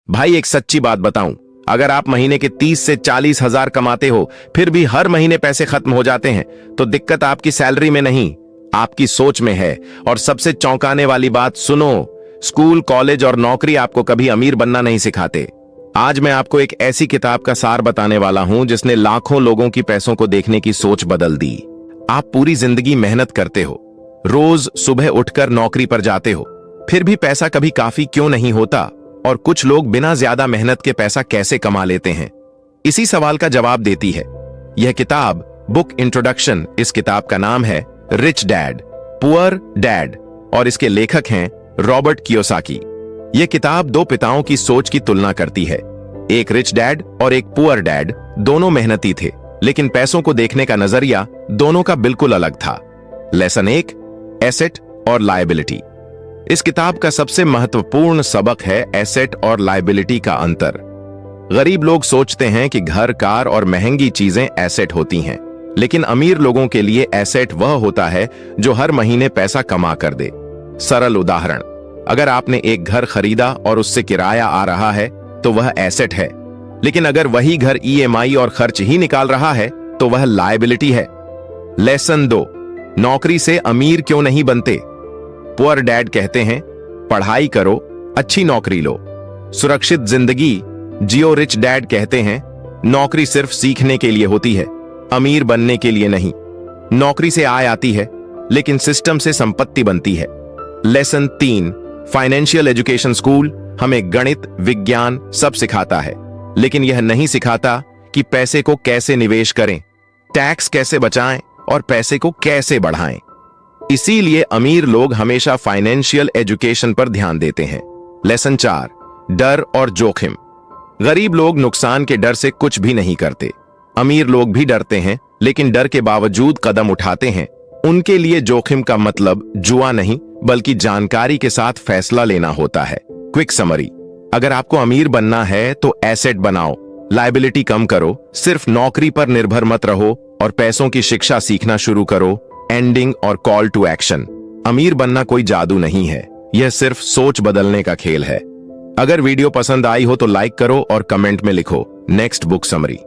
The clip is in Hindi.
भाई एक सच्ची बात बताऊं, अगर आप महीने के 30 से 40 हजार कमाते हो फिर भी हर महीने पैसे खत्म हो जाते हैं तो दिक्कत आपकी सैलरी में नहीं, आपकी सोच में है। और सबसे चौंकाने वाली बात सुनो, स्कूल, कॉलेज और नौकरी आपको कभी अमीर बनना नहीं सिखाते। आज मैं आपको एक ऐसी किताब का सार बताने वाला हूं जिसने लाखों लोगों की पैसों को देखने की सोच बदल दी। आप पूरी जिंदगी मेहनत करते हो, रोज सुबह उठकर नौकरी पर जाते हो, फिर भी पैसा कभी काफी क्यों नहीं होता? और कुछ लोग बिना ज्यादा मेहनत के पैसा कैसे कमा लेते हैं? इसी सवाल का जवाब देती है यह किताब, बुक इंट्रोडक्शन। इस किताब का नाम है रिच डैड पुअर डैड और इसके लेखक हैं रॉबर्ट कियोसाकी। यह किताब दो पिताओं की सोच की तुलना करती है। एक रिच डैड और एक पुअर डैड, दोनों मेहनती थे लेकिन पैसों को देखने का नजरिया दोनों का बिल्कुल अलग था। लेसन 1, एसेट और लायबिलिटी। इस किताब का सबसे महत्वपूर्ण सबक है एसेट और लायबिलिटी का अंतर। गरीब लोग सोचते हैं कि घर, कार और महंगी चीजें एसेट होती हैं, लेकिन अमीर लोगों के लिए एसेट वह होता है जो हर महीने पैसा कमा कर दे। सरल उदाहरण, अगर आपने एक घर खरीदा और उससे किराया आ रहा है तो वह एसेट है, लेकिन अगर वही घर ईएमआई और खर्च ही निकाल रहा है तो वह लायबिलिटी है। लेसन 2, नौकरी से अमीर क्यों नहीं बनते? पुअर डैड कहते हैं पढ़ाई करो, अच्छी नौकरी लो, सुरक्षित जिंदगी जियो। रिच डैड कहते हैं नौकरी सिर्फ सीखने के लिए होती है, अमीर बनने के लिए नहीं। नौकरी से आय आती है लेकिन सिस्टम से संपत्ति बनती है। Lesson 3, financial education. स्कूल हमें गणित, विज्ञान सब सिखाता है, लेकिन यह नहीं सिखाता कि पैसे को कैसे निवेश करें, टैक्स कैसे बचाएं और पैसे को कैसे बढ़ाएं। इसीलिए अमीर लोग हमेशा फाइनेंशियल एजुकेशन पर ध्यान देते हैं। लेसन 4, डर और जोखिम। गरीब लोग नुकसान के डर से कुछ भी नहीं करते, अमीर लोग भी डरते हैं लेकिन डर के बावजूद कदम उठाते हैं। उनके लिए जोखिम का मतलब जुआ नहीं बल्कि जानकारी के साथ फैसला लेना होता है। क्विक समरी, अगर आपको अमीर बनना है तो एसेट बनाओ, लायबिलिटी कम करो, सिर्फ नौकरी पर निर्भर मत रहो और पैसों की शिक्षा सीखना शुरू करो। एंडिंग और कॉल टू एक्शन, अमीर बनना कोई जादू नहीं है, यह सिर्फ सोच बदलने का खेल है। अगर वीडियो पसंद आई हो तो लाइक करो और कमेंट में लिखो नेक्स्ट बुक समरी।